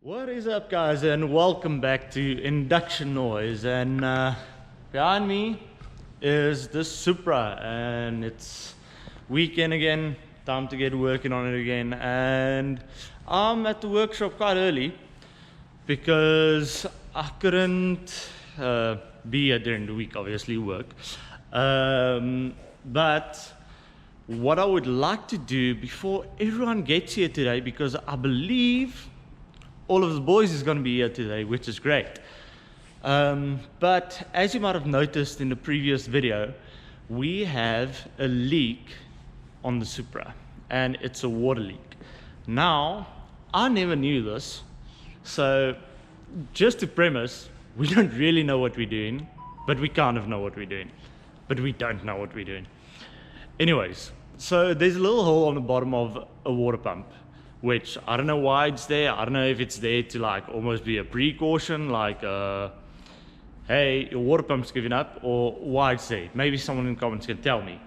What is up, guys, and welcome back to Induction Noise. And behind me is the Supra, and it's weekend again, time to get working on it again. And I'm at the workshop quite early because I couldn't be here during the week, obviously work. But what I would like to do before everyone gets here today, because I believe all of the boys is going to be here today, which is great. But as you might have noticed in the previous video, we have a leak on the Supra, and it's a water leak. Now, I never knew this, so just to premise, we don't really know what we're doing, but we kind of know what we're doing, but we don't know what we're doing. Anyways, so there's a little hole on the bottom of a water pump, which I don't know why it's there. I don't know if it's there to like almost be a precaution, like hey, your water pump's giving up, or why it's there. Maybe someone in the comments can tell me.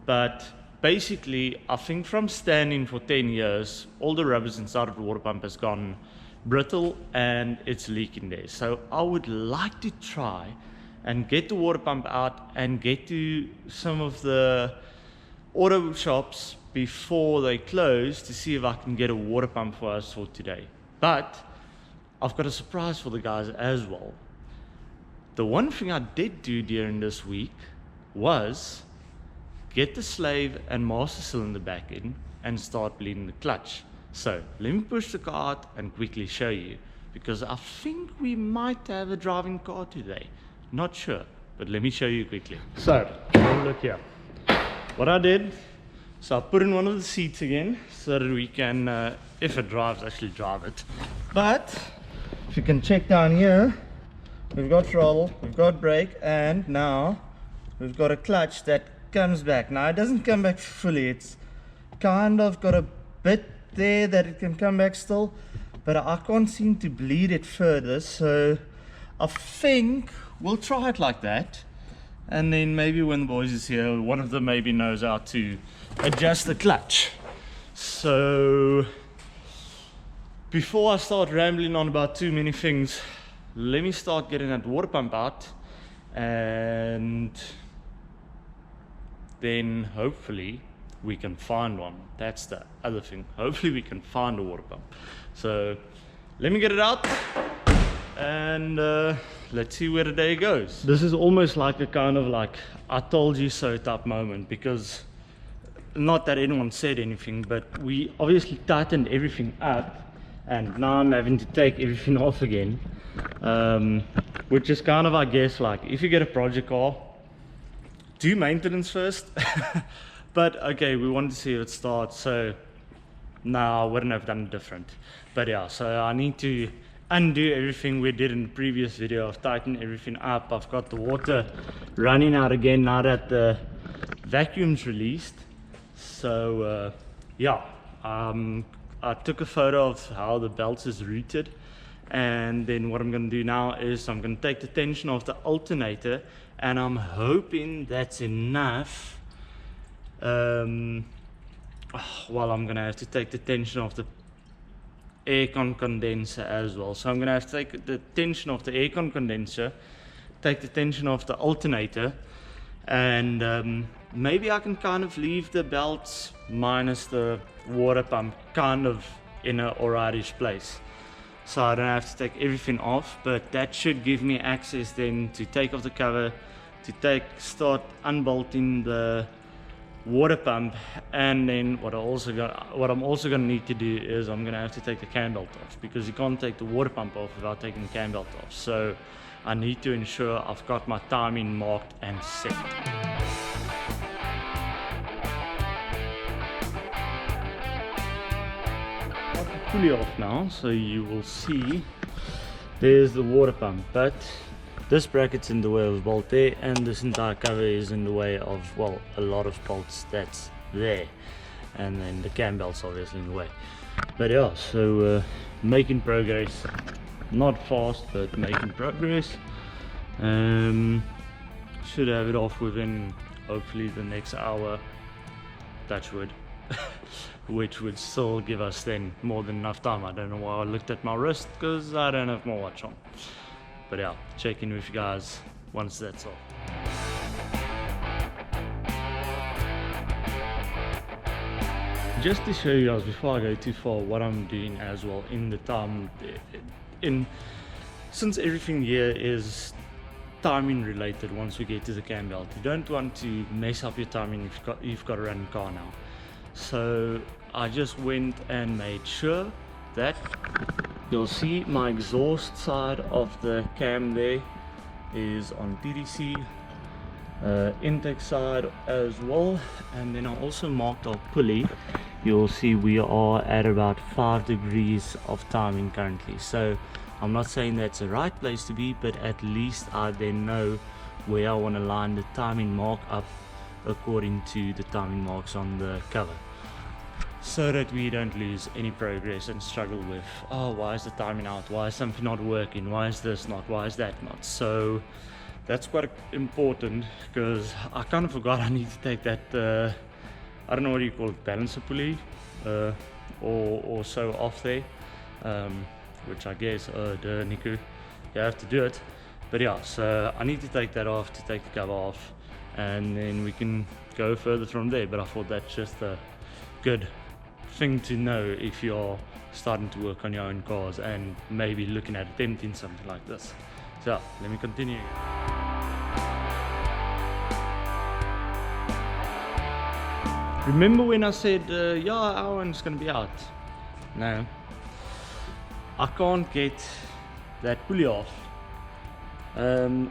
But basically, I think from standing for 10 years, all the rubbers inside of the water pump has gone brittle and it's leaking there. So I would like to try and get the water pump out and get to some of the auto shops before they close to see if I can get a water pump for us for today. But I've got a surprise for the guys as well. The one thing I did do during this week was get the slave and master cylinder back in and start bleeding the clutch. So let me push the car out and quickly show you, because I think we might have a driving car today. Not sure, but let me show you quickly. So have a look here. What I did, so I put in one of the seats again so that we can, if it drives, actually drive it. But if you can check down here, we've got throttle, we've got brake, and now we've got a clutch that comes back. Now it doesn't come back fully, it's kind of got a bit there that it can come back still, but I can't seem to bleed it further, so I think we'll try it like that. And then maybe when the boys is here, one of them maybe knows how to adjust the clutch. So before I start rambling on about too many things, let me start getting that water pump out, and then hopefully we can find one. That's the other thing. Hopefully we can find a water pump. So let me get it out, and let's see where the day goes. This is almost like a kind of like I told you so type moment, because not that anyone said anything, but we obviously tightened everything up, and now I'm having to take everything off again, which is kind of, I guess, like if you get a project car, do maintenance first. But okay, we wanted to see if it starts, so now I wouldn't have done it different. But yeah, so I need to undo everything we did in the previous video. I've tightened everything up. I've got the water running out again now that the vacuum's released. So yeah, I took a photo of how the belt is routed, and then what I'm going to do now is I'm going to take the tension off the alternator, and I'm hoping that's enough. Well, I'm going to have to take the tension off the aircon condenser as well. So I'm going to have to take the tension off the aircon condenser, take the tension off the alternator, and maybe I can kind of leave the belts minus the water pump kind of in a alrightish place, so I don't have to take everything off. But that should give me access then to take off the cover, to start unbolting the water pump. And then what I'm also going to need to do is I'm going to have to take the Cambelt off, because you can't take the water pump off without taking the Cambelt off. So I need to ensure I've got my timing marked and set. I've got the pulley off now, so you will see there's the water pump, but this bracket's in the way of the bolt there, and this entire cover is in the way of, well, a lot of bolts that's there, and then the cam belt's obviously in the way. But yeah, so making progress, not fast, but making progress. Should have it off within hopefully the next hour, touch wood. which would still give us then more than enough time. I don't know why I looked at my wrist, because I don't have my watch on. But yeah, check in with you guys once that's off. Just to show you guys before I go too far what I'm doing as well in the time, since everything here is timing related. Once we get to the Cambelt, you don't want to mess up your timing if you've got a running car now. So I just went and made sure that you'll see my exhaust side of the cam there is on TDC, intake side as well, and then I also marked our pulley. You'll see we are at about 5 degrees of timing currently. So I'm not saying that's the right place to be, but at least I then know where I want to line the timing mark up according to the timing marks on the cover, so that we don't lose any progress and struggle with, oh, why is the timing out, why is something not working, why is this not, why is that not. So that's quite important, because I kind of forgot I need to take that I don't know what you call it, balancer pulley or so off there, which I guess, duh, Nico, you have to do it. But yeah, so I need to take that off, to take the cover off, and then we can go further from there. But I thought that's just a good thing to know if you're starting to work on your own cars and maybe looking at attempting something like this. So let me continue. Remember when I said, yeah, our one's gonna be out? No, I can't get that pulley off.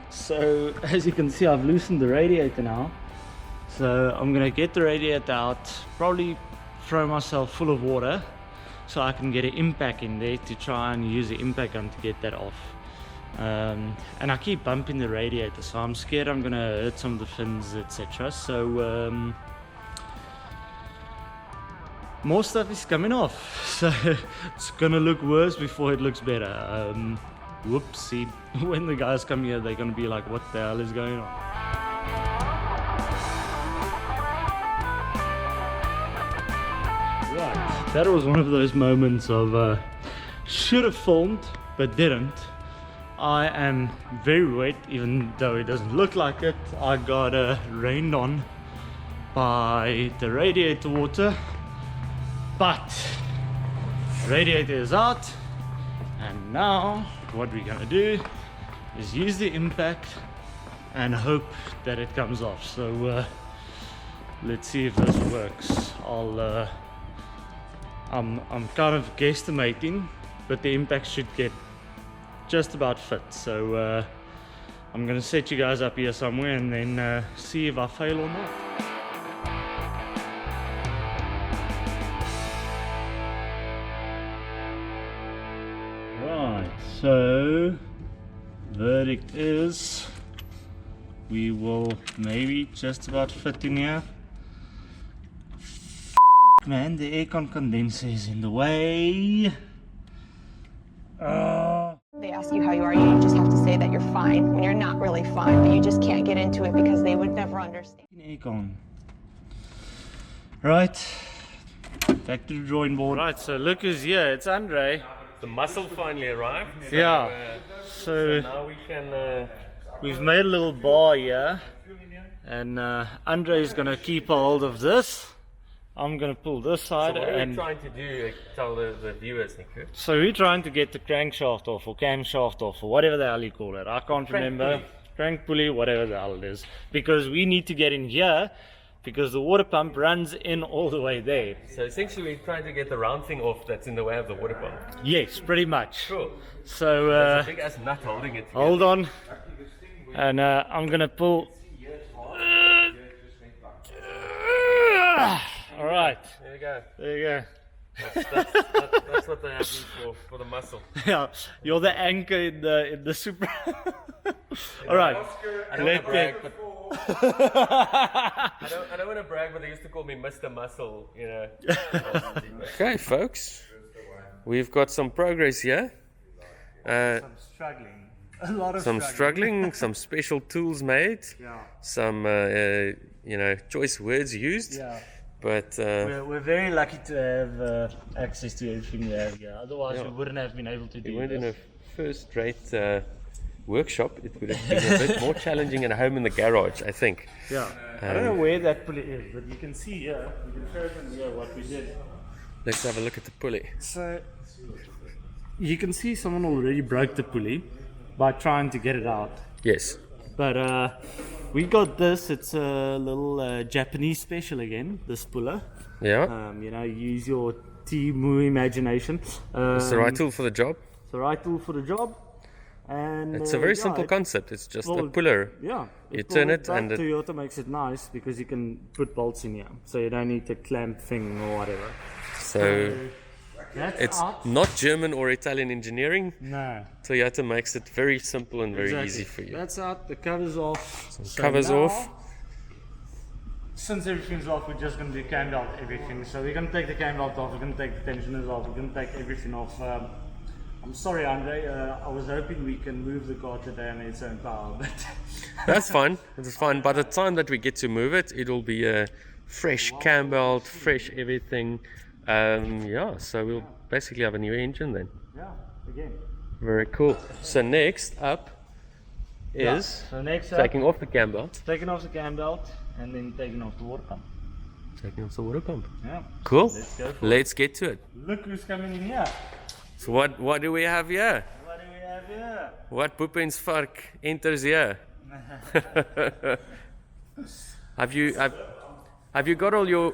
So as you can see, I've loosened the radiator now. So I'm gonna get the radiator out, probably throw myself full of water so I can get an impact in there to try and use the impact gun to get that off. And I keep bumping the radiator, so I'm scared I'm gonna hurt some of the fins, etc. So more stuff is coming off, so it's gonna look worse before it looks better. Whoopsie. When the guys come here, they're gonna be like, what the hell is going on? Right, that was one of those moments of should have filmed but didn't. I am very wet, even though it doesn't look like it. I got rained on by the radiator water. But radiator is out, and now what we're gonna do is use the impact and hope that it comes off. So let's see if this works. I'm kind of guesstimating, but the impact should get just about fit. So I'm gonna set you guys up here somewhere and then see if I fail or not. So, verdict is we will maybe just about fit in here. Man, the aircon condenser is in the way. They ask you how you are, you just have to say that you're fine when you're not really fine, but you just can't get into it because they would never understand. Aircon. Right, back to the drawing board. Right, so look who's here, it's Andre. The muscle finally arrived. So, yeah. So now we can. We've made a little bar here, and Andre is gonna keep a hold of this. I'm gonna pull this side. So what are we trying to do? Tell the viewers, Nico. So we're trying to get the crankshaft off, or camshaft off, or whatever the hell you call it. I can't remember. Crank pulley, whatever the hell it is, because we need to get in here. Because the water pump runs in all the way there. So essentially we're trying to get the round thing off that's in the way of the water pump. Yes, pretty much. Cool. So there's a big ass nut holding it together. Hold on. And I'm gonna pull. Alright. There you go. There you go. That's what they have me for the muscle. Yeah, you're the anchor in the Supra. Alright. I don't want to brag, but I don't want to brag, but they used to call me Mr. Muscle, you know. Okay, folks, we've got some progress here. Some struggling. A lot of struggling, some special tools made, yeah. some choice words used. Yeah. But we're very lucky to have access to everything we have here. Otherwise, we wouldn't have been able to do we went in this. a first-rate workshop. It would have been a bit more challenging at home in the garage, I think. Yeah. I don't know where that pulley is, but you can see here. You can show them here what we did. Let's have a look at the pulley. So you can see someone already broke the pulley by trying to get it out. Yes. But we got this. It's a little Japanese special again, this puller. Yeah. You know, use your Timu imagination. It's the right tool for the job. It's the right tool for the job. And It's a very simple concept. It's just a puller. Yeah. You turn it and Toyota makes it nice because you can put bolts in here. So you don't need the clamp thing or whatever. So that's it's out. not German or Italian engineering. No. Toyota makes it very simple and very Exactly. easy for you. That's out. The cover's off. So Covers now, off. Since everything's off, we're just going to do Cambelt everything. So we're going to take the Cambelt off. We're going to take the tensioners off. We're going to take everything off. I'm sorry, Andre. I was hoping we can move the car today on its own power, but That's fine. It's fine. By the time that we get to move it, it'll be a fresh Cambelt, fresh everything. Yeah, so we'll basically have a new engine then. yeah, again. Very cool. So next up is So next up, taking off the Cambelt, taking off the Cambelt and then taking off the water pump. taking off the water pump. Yeah. Cool. Let's go for Let's get to it. Look who's coming in here. So what do we have here? What do we have here? What Poepens Vark enters here? Have you got all your?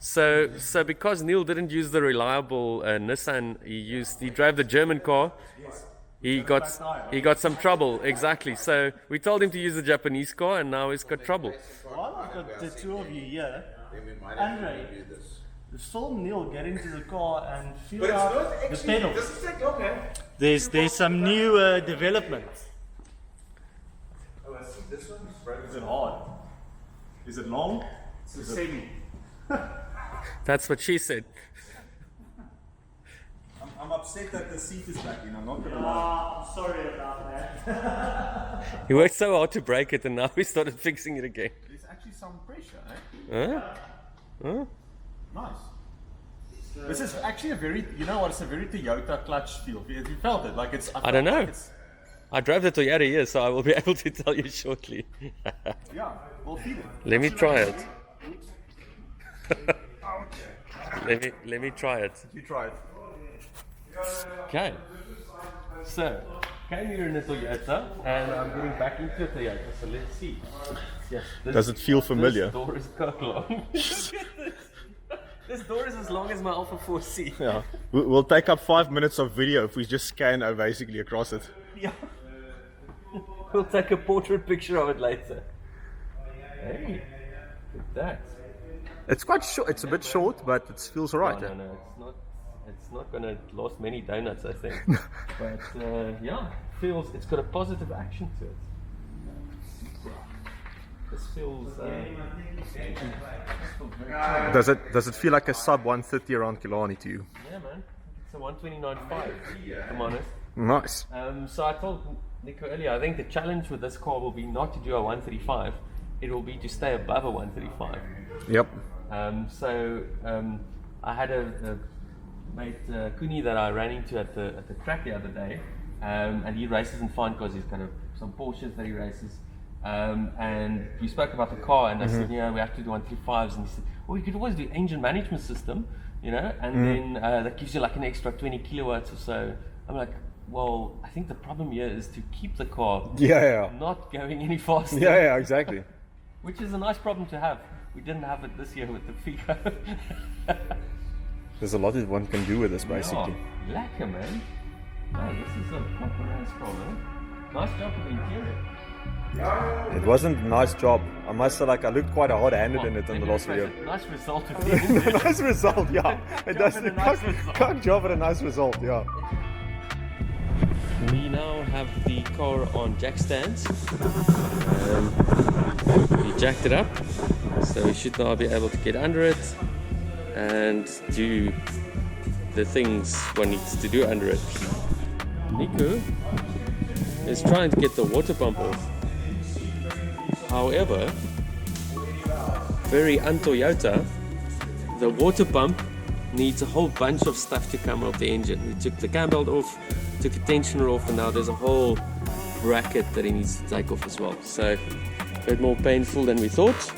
So because Niel didn't use the reliable Nissan, he drove the German car. He got some trouble, exactly. So we told him to use the Japanese car, and now he's got trouble. While I've got the two of you here, Andre, film Niel get into the car and feel out the pedals. There's some new developments. Oh, I see this one. Is it hard? Is it long? It's a semi. That's what she said. I'm upset that the seat is back in. I'm not gonna lie. I'm sorry about that. He worked so hard to break it, and now we started fixing it again. There's actually some pressure, eh? Huh? Nice. This is actually a very, you know what? It's a very Toyota clutch feel. Have you felt it? Like it's. I don't know. Like it's, I drove the Toyota here, so I will be able to tell you shortly. yeah, we'll feel it. Let me try it. let me try it. You try it. Okay. So, came here in a Toyota, and I'm getting back into a Toyota. So let's see. Yes. Does it feel familiar? This door is cock long. Look at this. This door is as long as my Alpha 4C. Yeah. We'll take up 5 minutes of video if we just scan basically across it. Yeah. We'll take a portrait picture of it later. Hey, look at that. It's quite short. It's a bit short, but it feels alright. No, it's not. It's not gonna last many donuts, I think. But yeah, it's got a positive action to it. This feels. Does it feel like a sub 130 around Killarney to you? Yeah, man. It's a 129.5. Come honest. Nice. So I told Nico earlier, I think the challenge with this car will be not to do a 135. It will be to stay above a 135. Yep. I had a mate Kuni that I ran into at the track the other day, and he races in fine cars. He's got some Porsches that he races, and we spoke about the car, and I said, yeah, we have to do 135s, and he said, well, you could always do engine management system, you know, and then that gives you like an extra 20 kilowatts or so. I'm like, well, I think the problem here is to keep the car not going any faster. Yeah, exactly. Which is a nice problem to have. We didn't have it this year with the Figo. There's a lot that one can do with this, basically. Oh, lekker, man. Oh, this is a proper nice car, man. Nice job with the interior. It wasn't a nice job. I must say, like, I looked quite hard-handed in it in the last video. Nice result of the Nice result, yeah. It does a nice result. Can't job at a nice result, yeah. We now have the car on jack stands. We jacked it up, so we should now be able to get under it and do the things one needs to do under it. Nico is trying to get the water pump off. However, very un-Toyota. The water pump needs a whole bunch of stuff to come off the engine. We took the Cambelt off, took the tensioner off, and now there's a whole bracket that he needs to take off as well. So a bit more painful than we thought.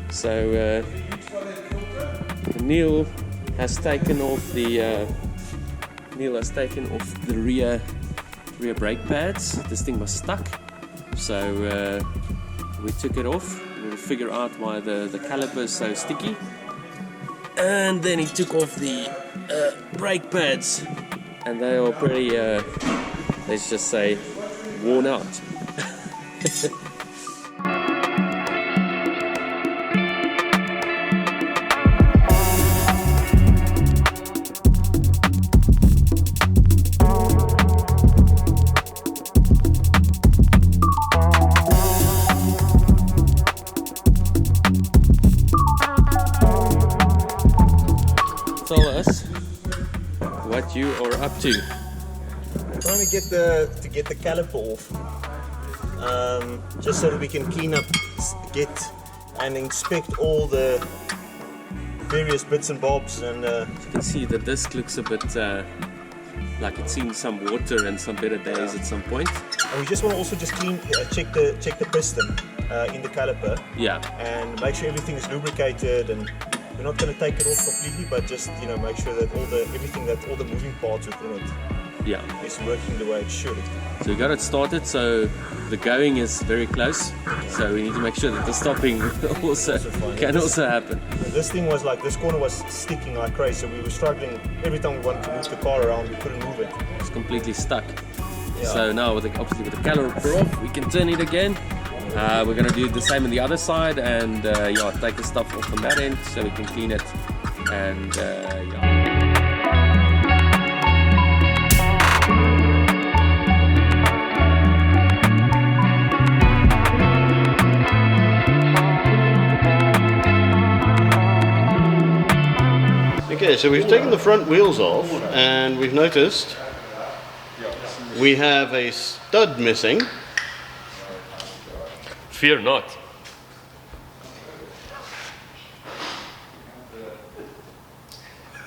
So Niel has taken off the rear brake pads. This thing was stuck, so we took it off. We'll figure out why the caliper is so sticky. And then he took off the brake pads, and they are pretty, let's just say, worn out. Tell us what you are up to. Trying to get the caliper off, just so that we can clean up, get and inspect all the various bits and bobs. And you can see the disc looks a bit like it's seen some water and some better days at some point. And we just want to also just check the piston in the caliper. Yeah. And make sure everything is lubricated, and we're not going to take it off completely, but just make sure that all the moving parts within it is working the way it should. So we got it started, so the going is very close, so we need to make sure that the stopping also happen. This thing was like, this corner was sticking like crazy, so we were struggling. Every time we wanted to move the car around, we couldn't move it. It's completely stuck. Yeah. So now obviously with the caliper off, we can turn it again. We're going to do the same on the other side, and take the stuff off from that end so we can clean it, and Okay, so we've taken the front wheels off, and we've noticed we have a stud missing. Fear not.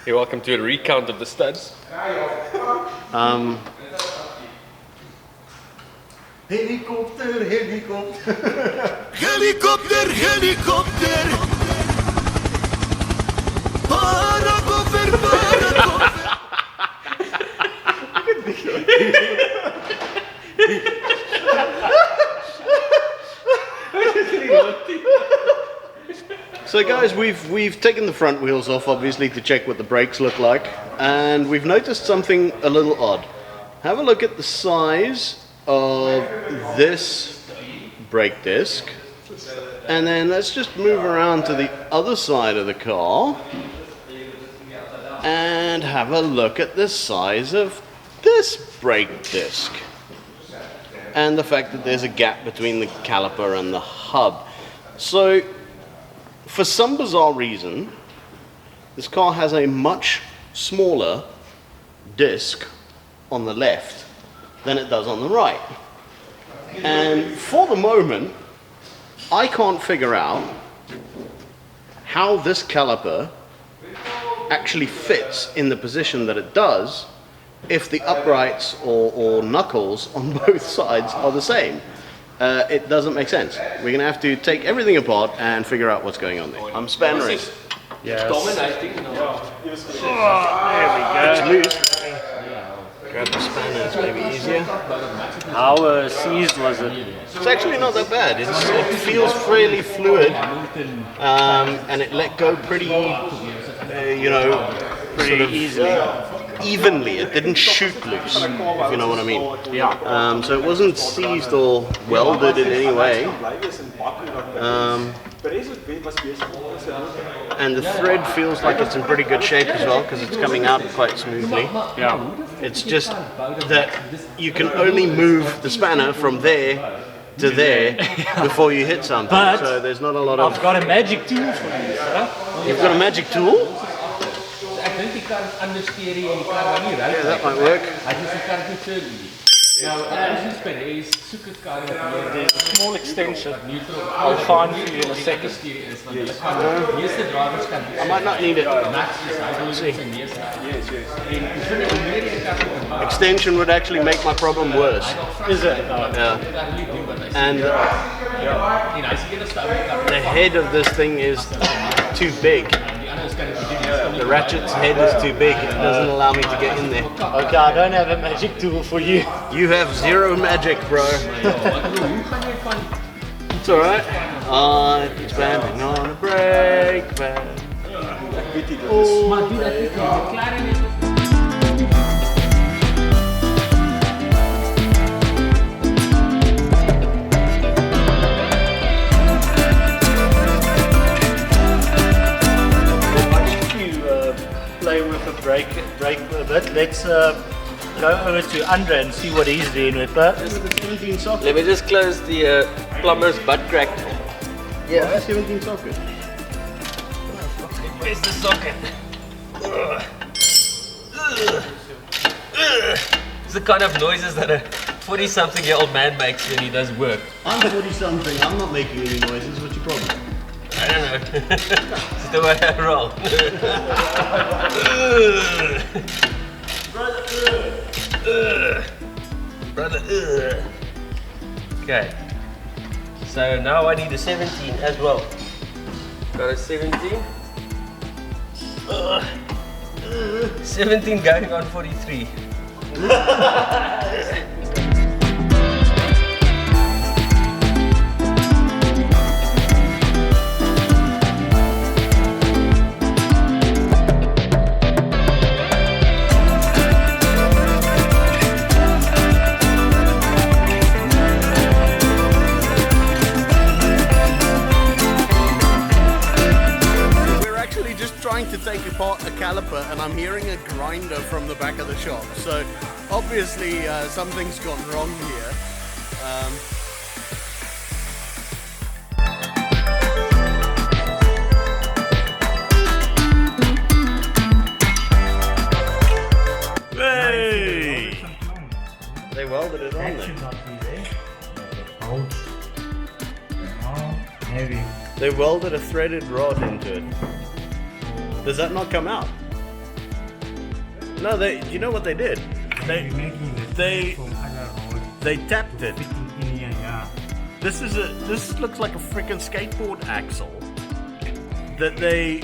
You're welcome to a recount of the studs. Helikopter, helikopter. Helikopter, helikopter. Parakofer, parakofer. So guys, we've taken the front wheels off, obviously, to check what the brakes look like, and we've noticed something a little odd. Have a look at the size of this brake disc, and then let's just move around to the other side of the car and have a look at the size of this brake disc, and the fact that there's a gap between the caliper and the hub. So for some bizarre reason, this car has a much smaller disc on the left than it does on the right. And for the moment, I can't figure out how this caliper actually fits in the position that it does if the uprights or knuckles on both sides are the same. It doesn't make sense. We're gonna have to take everything apart and figure out what's going on there. I'm spannering. Yes. Dominating. There we go. It's loose. Grab the spanner, it's maybe easier. How seized was it? It's actually not that bad. It feels fairly fluid, and it let go pretty, Pretty easily. evenly. It didn't shoot loose, if you know what I mean. Yeah. So it wasn't seized or welded in any way. And the thread feels like it's in pretty good shape as well, because it's coming out quite smoothly. Yeah. It's just that you can only move the spanner from there to there before you hit something. But so there's not a lot of... I've got a magic tool for you, sir. You've got a magic tool? Yeah, that might work. There's a small extension. I'll find for you in a second. I might not need it. Extension would actually make my problem worse. Is it? Yeah. And the head of this thing is too big. The ratchet's head is too big. It doesn't allow me to get in there. Okay, I don't have a magic tool for you. You have zero magic, bro. It's alright. I'm expanding on a brake pad. Play with a brake a bit. Let's go over to Andre and see what he's doing with that. Let me just close the plumber's butt crack. Yeah, 17 socket. Where's the socket? It's the kind of noises that a 40-something-year-old man makes when he does work. I'm 40 something, I'm not making any noises. What's your problem? I don't know. It's the way I roll. Brother. Okay. So now I need a 17 as well. Got a 17. 17 going on 43. To take apart a caliper and I'm hearing a grinder from the back of the shop, so obviously something's gone wrong here. Hey! They welded it on there. Heavy. They welded a threaded rod into it. Does that not come out? No, you know what they did? They tapped it. This looks like a freaking skateboard axle that they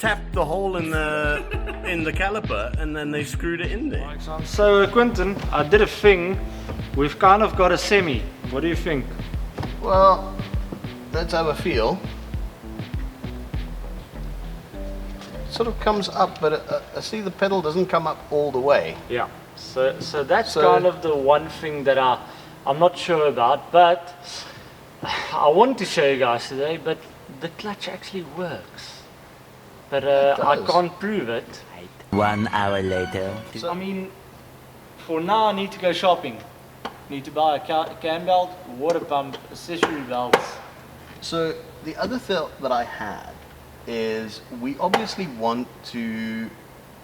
tapped the hole in the caliper and then they screwed it in there. So Quentin, I did a thing. We've kind of got a semi. What do you think? Well, let's have a feel. Sort of comes up, but I see the pedal doesn't come up all the way. Yeah. So that's kind of the one thing that I'm not sure about, but I want to show you guys today. But the clutch actually works, but I can't prove it. 1 hour later. So, I mean, for now I need to go shopping. Need to buy a Cambelt, water pump, accessory belts. So the other thought that I had is we obviously want to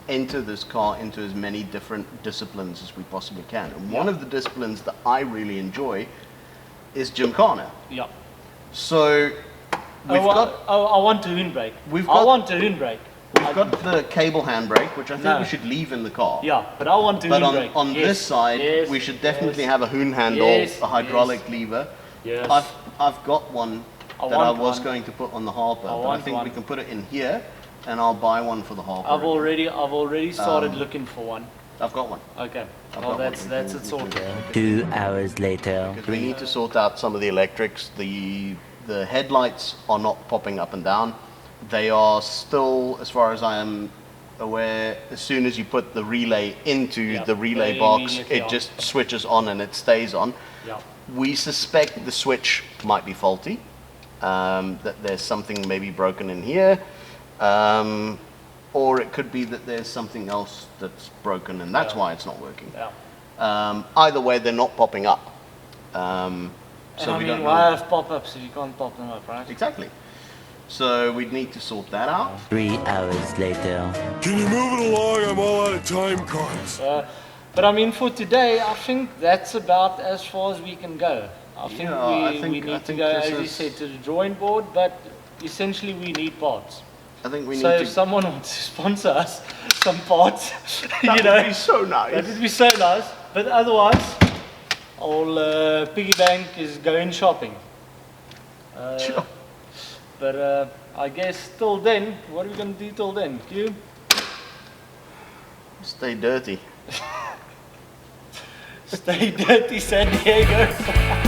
enter this car into as many different disciplines as we possibly can. And one of the disciplines that I really enjoy is Gymkhana. Yeah. So I want a handbrake. I want a handbrake. We've got the cable handbrake, which I think we should leave in the car. Yeah, but I want a handbrake. On this side, we should definitely have a hoon handle, a hydraulic lever. Yes. I've got one that I was going to put on the Harper, but I think we can put it in here, and I'll buy one for the Harper. I've already started looking for one. I've got one. Okay. Well, that's it sorted. 2 hours later. Because we need to sort out some of the electrics. The headlights are not popping up and down. They are still, as far as I am aware, as soon as you put the relay into the relay box, it just switches on and it stays on. Yeah. We suspect the switch might be faulty, that there's something maybe broken in here, or it could be that there's something else that's broken and that's why it's not working. Yeah. Either way, they're not popping up. So I mean, why have pop-ups if you can't pop them up, right? Exactly. So we'd need to sort that out. 3 hours later. Can you move it along? I'm all out of time cards. But I mean, for today, I think that's about as far as we can go. I think we need to go, as you said, to the drawing board, but essentially we need parts. I think we need so to... if someone wants to sponsor us some parts, that would be so nice. That would be so nice. But otherwise, our piggy bank is going shopping. Sure. But I guess till then, what are we going to do till then? You? Stay dirty. Stay dirty, San Diego.